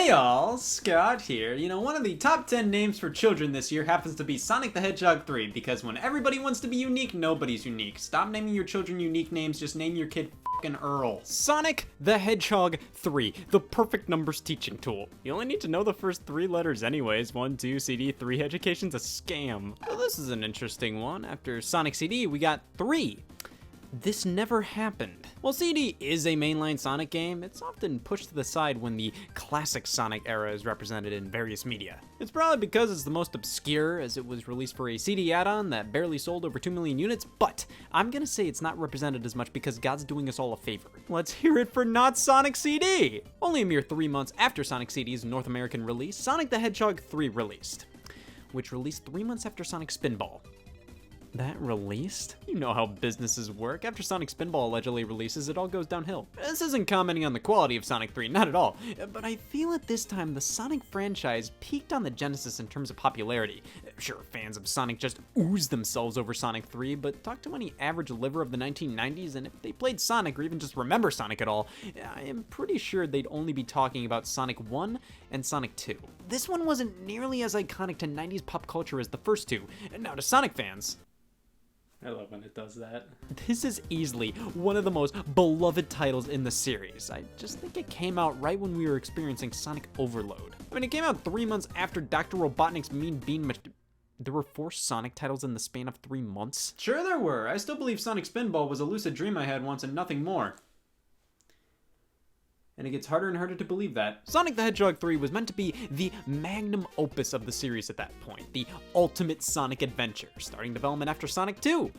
Hey y'all, Scott here. You know, one of the top 10 names for children this year happens to be Sonic the Hedgehog 3, because when everybody wants to be unique, nobody's unique. Stop naming your children unique names, just name your kid f***ing Earl. Sonic the Hedgehog 3, the perfect numbers teaching tool. You only need to know the first 3 letters anyways. 1, 2, CD, 3. Education's a scam. Well, this is an interesting one. After Sonic CD, we got 3. This never happened. While CD is a mainline Sonic game, it's often pushed to the side when the classic Sonic era is represented in various media. It's probably because it's the most obscure, as it was released for a CD add-on that barely sold over 2 million units, but I'm gonna say it's not represented as much because God's doing us all a favor. Let's hear it for Not Sonic CD! Only a mere 3 months after Sonic CD's North American release, Sonic the Hedgehog 3 released, which released 3 months after Sonic Spinball. That released? You know how businesses work. After Sonic Spinball allegedly releases, it all goes downhill. This isn't commenting on the quality of Sonic 3, not at all. But I feel at this time the Sonic franchise peaked on the Genesis in terms of popularity. Sure, fans of Sonic just ooze themselves over Sonic 3, but talk to any average liver of the 1990s, and if they played Sonic or even just remember Sonic at all, I am pretty sure they'd only be talking about Sonic 1 and Sonic 2. This one wasn't nearly as iconic to 90s pop culture as the first two. Now, to Sonic fans, I love when it does that. this is easily one of the most beloved titles in the series. I just think it came out right when we were experiencing Sonic Overload. I mean, it came out 3 months after Dr. Robotnik's Mean Bean There were 4 Sonic titles in the span of 3 months? Sure there were. I still believe Sonic Spinball was a lucid dream I had once and nothing more. And it gets harder and harder to believe that. Sonic the Hedgehog 3 was meant to be the magnum opus of the series at that point, the ultimate Sonic adventure, starting development after Sonic 2.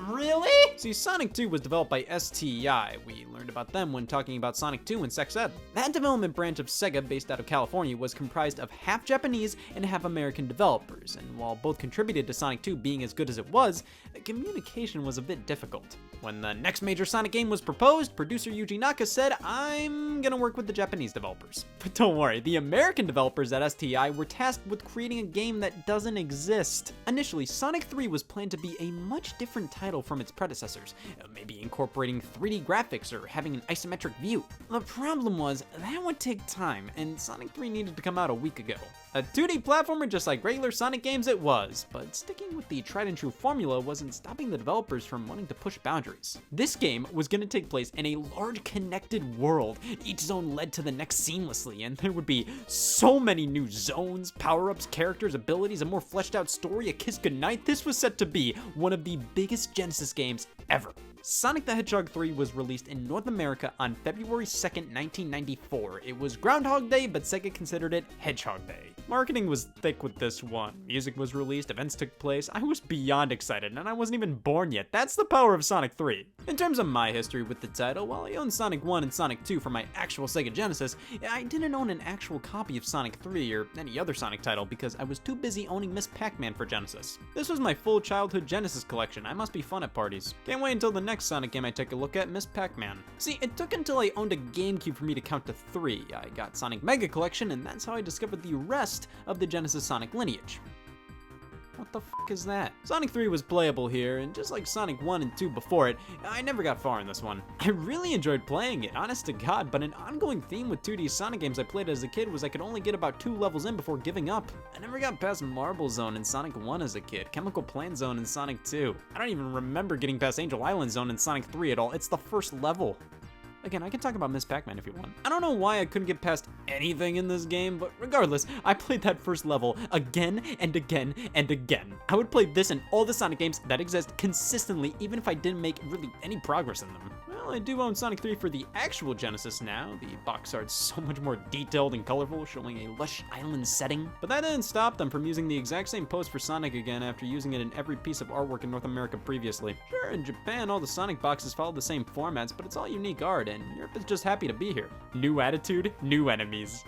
Really? See, Sonic 2 was developed by STI. We learned about them when talking about Sonic 2 in Sex Ed. That development branch of Sega, based out of California, was comprised of half Japanese and half American developers, and while both contributed to Sonic 2 being as good as it was, communication was a bit difficult. When the next major Sonic game was proposed, producer Yuji Naka said, I'm gonna work with the Japanese developers. But don't worry, the American developers at STI were tasked with creating a game that doesn't exist. Initially, Sonic 3 was planned to be a much different title from its predecessors, maybe incorporating 3D graphics or having an isometric view. The problem was, that would take time, and Sonic 3 needed to come out a week ago. A 2D platformer just like regular Sonic games it was, but sticking with the tried and true formula wasn't stopping the developers from wanting to push boundaries. This game was going to take place in a large connected world. Each zone led to the next seamlessly, and there would be so many new zones, power-ups, characters, abilities, a more fleshed out story, a kiss goodnight. This was set to be one of the biggest Genesis games ever. Sonic the Hedgehog 3 was released in North America on February 2nd, 1994. It was Groundhog Day, but Sega considered it Hedgehog Day. Marketing was thick with this one. Music was released, events took place. I was beyond excited, and I wasn't even born yet. That's the power of Sonic 3. In terms of my history with the title, while I owned Sonic 1 and Sonic 2 for my actual Sega Genesis, I didn't own an actual copy of Sonic 3 or any other Sonic title because I was too busy owning Miss Pac-Man for Genesis. This was my full childhood Genesis collection. I must be fun at parties. Can't wait until the next Sonic game I take a look at, Miss Pac-Man. See, it took until I owned a GameCube for me to count to 3. I got Sonic Mega Collection, and that's how I discovered the rest of the Genesis Sonic lineage. What the f is that? Sonic 3 was playable here, and just like Sonic 1 and 2 before it, I never got far in this one. I really enjoyed playing it, honest to God, but an ongoing theme with 2D Sonic games I played as a kid was I could only get about 2 levels in before giving up. I never got past Marble Zone in Sonic 1 as a kid, Chemical Plant Zone in Sonic 2. I don't even remember getting past Angel Island Zone in Sonic 3 at all. It's the first level. Again, I can talk about Miss Pac-Man if you want. I don't know why I couldn't get past anything in this game, but regardless, I played that first level again and again and again. I would play this and all the Sonic games that exist consistently, even if I didn't make really any progress in them. Well, I do own Sonic 3 for the actual Genesis now. The box art's so much more detailed and colorful, showing a lush island setting. But that didn't stop them from using the exact same pose for Sonic again after using it in every piece of artwork in North America previously. Sure, in Japan, all the Sonic boxes follow the same formats, but it's all unique art, and Europe is just happy to be here. New attitude, new enemies.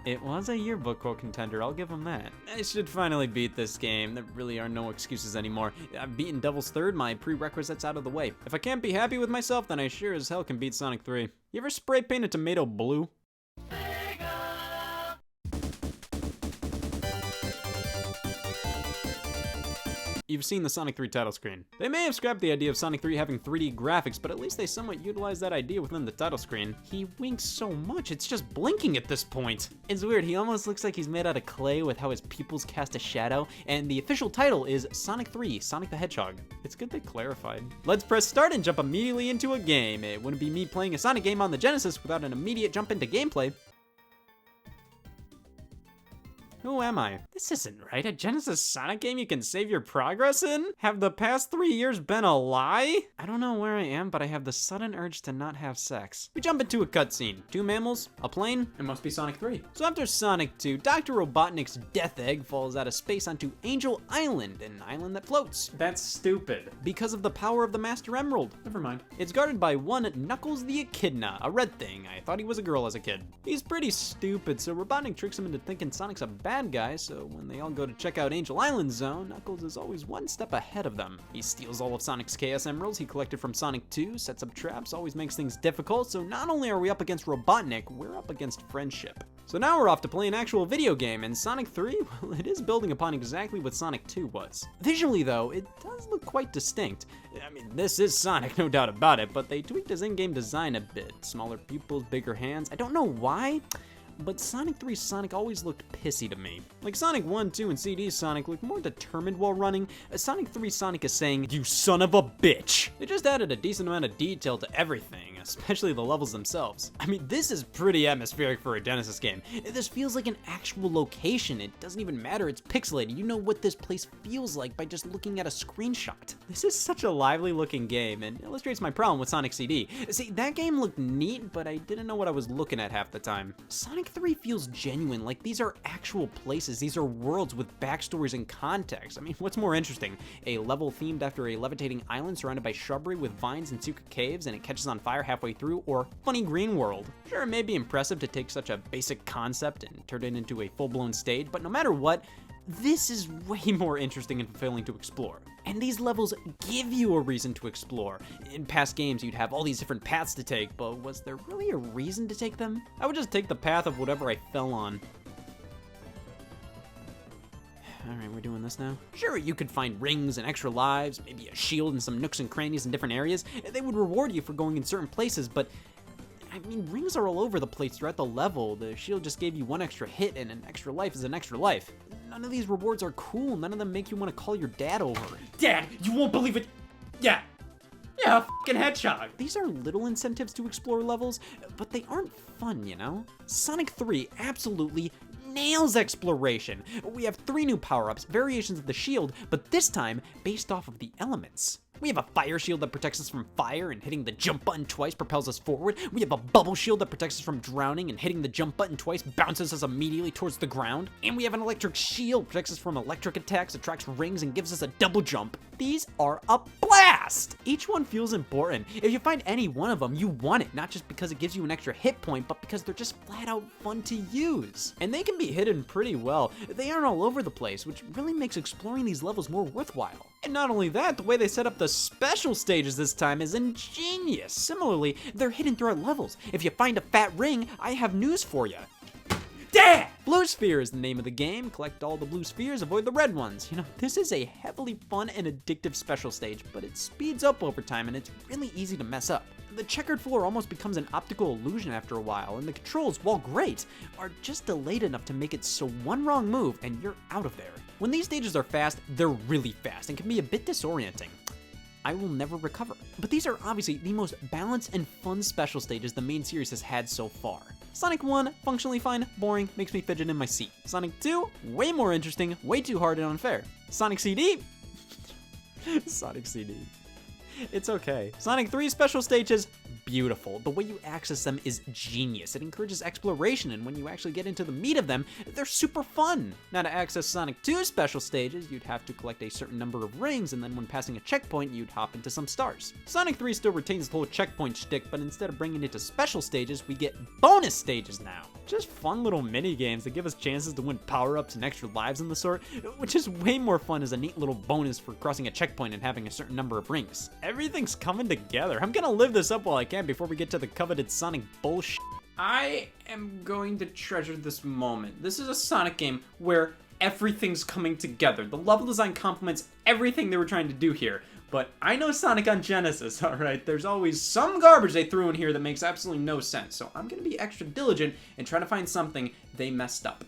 It was a yearbook quote contender, I'll give him that. I should finally beat this game. There really are no excuses anymore. I've beaten Devil's Third, my prerequisites out of the way. If I can't be happy with myself, then I sure as hell can beat Sonic 3. You ever spray paint a tomato blue? You've seen the Sonic 3 title screen. They may have scrapped the idea of Sonic 3 having 3D graphics, but at least they somewhat utilized that idea within the title screen. He winks so much, it's just blinking at this point. It's weird, he almost looks like he's made out of clay with how his pupils cast a shadow, and the official title is Sonic 3, Sonic the Hedgehog. It's good they clarified. Let's press start and jump immediately into a game. It wouldn't be me playing a Sonic game on the Genesis without an immediate jump into gameplay. Who am I? This isn't right. A Genesis Sonic game you can save your progress in? Have the past 3 years been a lie? I don't know where I am, but I have the sudden urge to not have sex. We jump into a cutscene. 2 mammals, a plane. It must be Sonic 3. So after Sonic 2, Dr. Robotnik's death egg falls out of space onto Angel Island, an island that floats. That's stupid. Because of the power of the Master Emerald. Never mind. It's guarded by one Knuckles the Echidna, a red thing. I thought he was a girl as a kid. He's pretty stupid, so Robotnik tricks him into thinking Sonic's a bad guy, so when they all go to check out Angel Island Zone, Knuckles is always one step ahead of them. He steals all of Sonic's Chaos Emeralds he collected from Sonic 2, sets up traps, always makes things difficult, so not only are we up against Robotnik, we're up against friendship. So now we're off to play an actual video game, and Sonic 3, well, it is building upon exactly what Sonic 2 was. Visually though, it does look quite distinct. I mean, this is Sonic, no doubt about it, but they tweaked his in-game design a bit. Smaller pupils, bigger hands. I don't know why, but Sonic 3's Sonic always looked pissy to me. Like Sonic 1, 2, and CD's Sonic looked more determined while running. Sonic 3's Sonic is saying, "You son of a bitch!" They just added a decent amount of detail to everything, especially the levels themselves. I mean, this is pretty atmospheric for a Genesis game. This feels like an actual location. It doesn't even matter, it's pixelated. You know what this place feels like by just looking at a screenshot. This is such a lively looking game, and illustrates my problem with Sonic CD. See, that game looked neat, but I didn't know what I was looking at half the time. Sonic 3 feels genuine, like these are actual places, these are worlds with backstories and context. I mean, what's more interesting? A level themed after a levitating island surrounded by shrubbery with vines and secret caves and it catches on fire halfway through, or funny green world? Sure, it may be impressive to take such a basic concept and turn it into a full-blown stage, but no matter what, this is way more interesting and fulfilling to explore. And these levels give you a reason to explore. In past games, you'd have all these different paths to take, but was there really a reason to take them? I would just take the path of whatever I fell on. Alright, we're doing this now. Sure, you could find rings and extra lives, maybe a shield and some nooks and crannies in different areas. They would reward you for going in certain places, but I mean, rings are all over the place throughout the level. The shield just gave you one extra hit, and an extra life is an extra life. None of these rewards are cool. None of them make you want to call your dad over. Dad, you won't believe it. Yeah, fucking hedgehog. These are little incentives to explore levels, but they aren't fun, you know? Sonic 3 absolutely nails exploration. We have 3 new power-ups, variations of the shield, but this time based off of the elements. We have a fire shield that protects us from fire, and hitting the jump button twice propels us forward. We have a bubble shield that protects us from drowning, and hitting the jump button twice bounces us immediately towards the ground. And we have an electric shield, protects us from electric attacks, attracts rings, and gives us a double jump. These are a blast! Each one feels important. If you find any one of them, you want it, not just because it gives you an extra hit point, but because they're just flat out fun to use. And they can be hidden pretty well. They aren't all over the place, which really makes exploring these levels more worthwhile. And not only that, the way they set up the special stages this time is ingenious. Similarly, they're hidden throughout levels. If you find a fat ring, I have news for you. Dad! Blue Sphere is the name of the game. Collect all the blue spheres, avoid the red ones. You know, this is a heavily fun and addictive special stage, but it speeds up over time and it's really easy to mess up. The checkered floor almost becomes an optical illusion after a while, and the controls, while great, are just delayed enough to make it so one wrong move and you're out of there. When these stages are fast, they're really fast and can be a bit disorienting. I will never recover. But these are obviously the most balanced and fun special stages the main series has had so far. Sonic 1, functionally fine, boring, makes me fidget in my seat. Sonic 2, way more interesting, way too hard and unfair. Sonic CD? Sonic CD. It's okay. Sonic 3 special stages, beautiful. The way you access them is genius. It encourages exploration, and when you actually get into the meat of them, they're super fun. Now, to access Sonic 2 special stages, you'd have to collect a certain number of rings, and then when passing a checkpoint, you'd hop into some stars. Sonic 3 still retains the whole checkpoint shtick, but instead of bringing it to special stages, we get bonus stages now. Just fun little mini games that give us chances to win power-ups and extra lives and the sort, which is way more fun as a neat little bonus for crossing a checkpoint and having a certain number of rings. Everything's coming together. I'm gonna live this up while I can before we get to the coveted Sonic bullshit. I am going to treasure this moment. This is a Sonic game where everything's coming together. The level design complements everything they were trying to do here. But I know Sonic on Genesis, alright? There's always some garbage they threw in here that makes absolutely no sense. So I'm gonna be extra diligent and try to find something they messed up.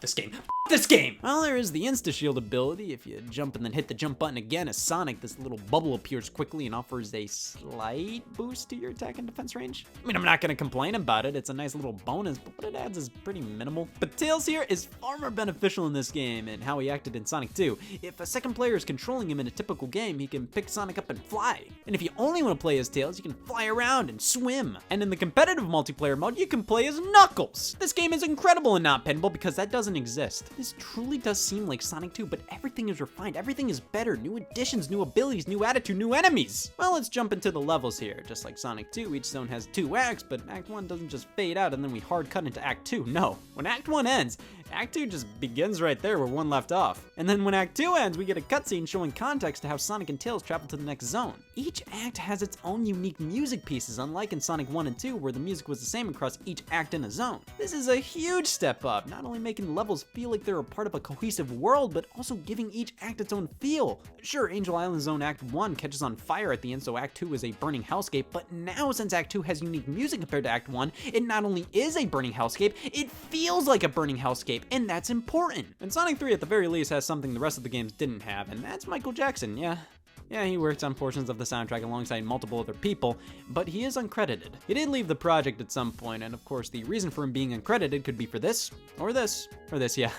This game. This game! Well, there is the insta-shield ability. If you jump and then hit the jump button again as Sonic, this little bubble appears quickly and offers a slight boost to your attack and defense range. I mean, I'm not gonna complain about it. It's a nice little bonus, but what it adds is pretty minimal. But Tails here is far more beneficial in this game and how he acted in Sonic 2. If a second player is controlling him in a typical game, he can pick Sonic up and fly. And if you only want to play as Tails, you can fly around and swim. And in the competitive multiplayer mode, you can play as Knuckles. This game is incredible and not pinball because that doesn't exist. This truly does seem like Sonic 2, but everything is refined, everything is better, new additions, new abilities, new attitude, new enemies. Well, let's jump into the levels here. Just like Sonic 2, each zone has 2 acts, but Act 1 doesn't just fade out and then we hard cut into Act 2. No, when Act 1 ends, Act 2 just begins right there where 1 left off. And then when Act 2 ends, we get a cutscene showing context to how Sonic and Tails travel to the next zone. Each act has its own unique music pieces, unlike in Sonic 1 and 2, where the music was the same across each act in a zone. This is a huge step up, not only making the levels feel like they're a part of a cohesive world, but also giving each act its own feel. Sure, Angel Island Zone Act 1 catches on fire at the end, so Act 2 is a burning hellscape, but now since Act 2 has unique music compared to Act 1, it not only is a burning hellscape, it feels like a burning hellscape, and that's important. And Sonic 3 at the very least has something the rest of the games didn't have, and that's Michael Jackson, yeah. Yeah, he worked on portions of the soundtrack alongside multiple other people, but he is uncredited. He did leave the project at some point, and of course the reason for him being uncredited could be for this, or this, or this, yeah.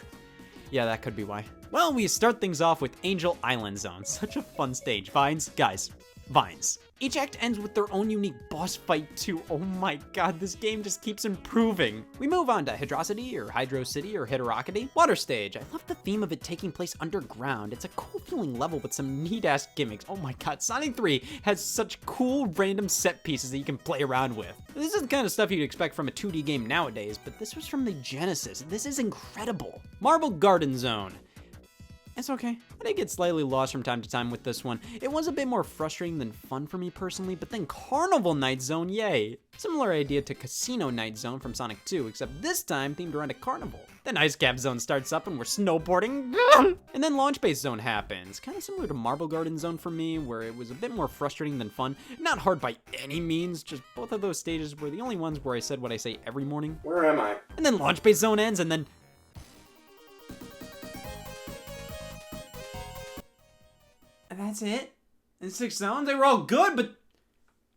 Yeah, that could be why. Well, we start things off with Angel Island Zone. Such a fun stage. Vines, guys, vines. Each act ends with their own unique boss fight too. Oh my god, this game just keeps improving. We move on to Hydrocity or Hydrocity or Hydrocity. Water stage. I love the theme of it taking place underground. It's a cool feeling level with some neat ass gimmicks. Oh my god, Sonic 3 has such cool random set pieces that you can play around with. This is the kind of stuff you'd expect from a 2D game nowadays, but this was from the Genesis. This is incredible. Marble Garden Zone. It's okay. I did get slightly lost from time to time with this one. It was a bit more frustrating than fun for me personally, but then Carnival Night Zone, yay. Similar idea to Casino Night Zone from Sonic 2, except this time themed around a carnival. Then Ice Cap Zone starts up and we're snowboarding. And then Launch Base Zone happens. Kind of similar to Marble Garden Zone for me, where it was a bit more frustrating than fun. Not hard by any means, just both of those stages were the only ones where I said what I say every morning. Where am I? And then Launch Base Zone ends and then... And that's it? And 6 zones? They were all good, but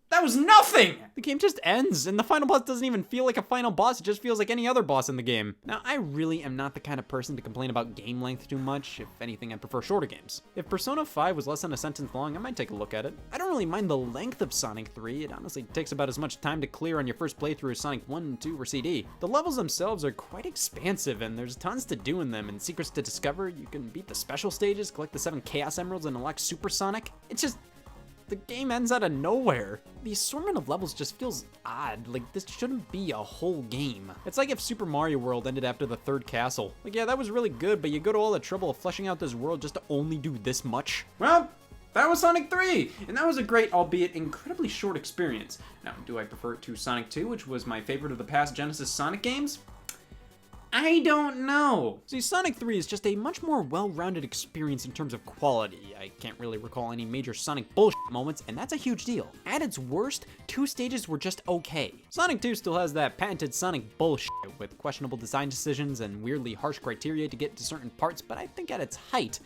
that was nothing! The game just ends, and the final boss doesn't even feel like a final boss, it just feels like any other boss in the game. Now, I really am not the kind of person to complain about game length too much. If anything, I prefer shorter games. If Persona 5 was less than a sentence long, I might take a look at it. I don't really mind the length of Sonic 3, it honestly takes about as much time to clear on your first playthrough as Sonic 1, 2, or CD. The levels themselves are quite expansive, and there's tons to do in them, and secrets to discover. You can beat the special stages, collect the 7 Chaos Emeralds, and unlock Super Sonic. It's just... the game ends out of nowhere. The assortment of levels just feels odd, like this shouldn't be a whole game. It's like if Super Mario World ended after the 3rd castle. Like, yeah, that was really good, but you go to all the trouble of fleshing out this world just to only do this much? Well, that was Sonic 3, and that was a great, albeit incredibly short experience. Now, do I prefer it to Sonic 2, which was my favorite of the past Genesis Sonic games? I don't know. See, Sonic 3 is just a much more well-rounded experience in terms of quality. I can't really recall any major Sonic bullshit moments, and that's a huge deal. At its worst, 2 stages were just okay. Sonic 2 still has that patented Sonic bullshit with questionable design decisions and weirdly harsh criteria to get to certain parts, but I think at its height,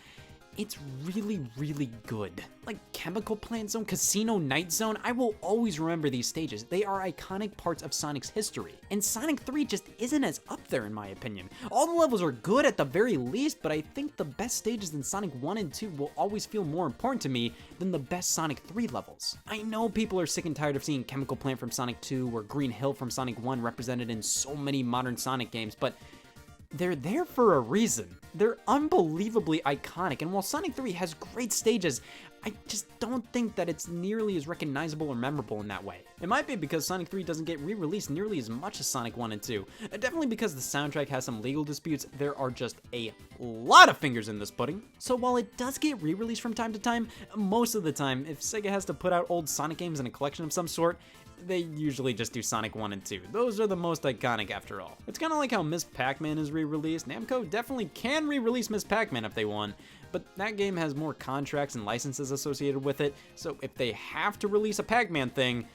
it's really, really good. Like Chemical Plant Zone, Casino Night Zone, I will always remember these stages. They are iconic parts of Sonic's history. And Sonic 3 just isn't as up there in my opinion. All the levels are good at the very least, but I think the best stages in Sonic 1 and 2 will always feel more important to me than the best Sonic 3 levels. I know people are sick and tired of seeing Chemical Plant from Sonic 2 or Green Hill from Sonic 1 represented in so many modern Sonic games, but they're there for a reason. They're unbelievably iconic, and while Sonic 3 has great stages, I just don't think that it's nearly as recognizable or memorable in that way. It might be because Sonic 3 doesn't get re-released nearly as much as Sonic 1 and 2. Definitely because the soundtrack has some legal disputes, there are just a lot of fingers in this pudding. So while it does get re-released from time to time, most of the time, if Sega has to put out old Sonic games in a collection of some sort, they usually just do Sonic 1 and 2. Those are the most iconic after all. It's kind of like how Miss Pac-Man is re-released. Namco definitely can re-release Miss Pac-Man if they want, but that game has more contracts and licenses associated with it, so if they have to release a Pac-Man thing,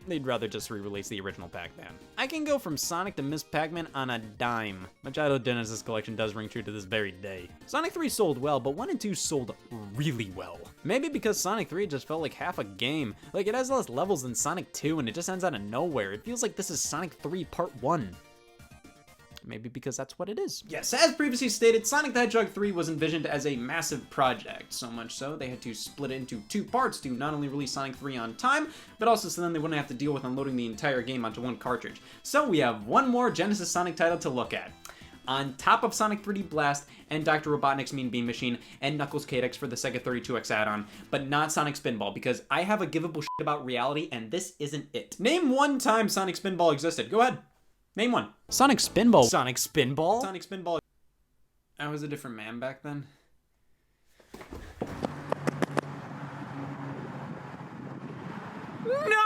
they'd rather just re-release the original Pac-Man. I can go from Sonic to Miss Pac-Man on a dime. My childhood Genesis collection does ring true to this very day. Sonic 3 sold well, but 1 and 2 sold really well. Maybe because Sonic 3 just felt like half a game. Like, it has less levels than Sonic 2, and it just ends out of nowhere. It feels like this is Sonic 3 Part 1. Maybe because that's what it is. Yes, as previously stated, Sonic the Hedgehog 3 was envisioned as a massive project. So much so, they had to split it into 2 parts to not only release Sonic 3 on time, but also so then they wouldn't have to deal with unloading the entire game onto 1 cartridge. So we have one more Genesis Sonic title to look at. On top of Sonic 3D Blast and Dr. Robotnik's Mean Bean Machine and Knuckles KDX for the Sega 32X add-on, but not Sonic Spinball, because I have a givable shit about reality and this isn't it. Name one time Sonic Spinball existed. Go ahead. Name one. Sonic Spinball. Sonic Spinball? Sonic Spinball. I was a different man back then. No!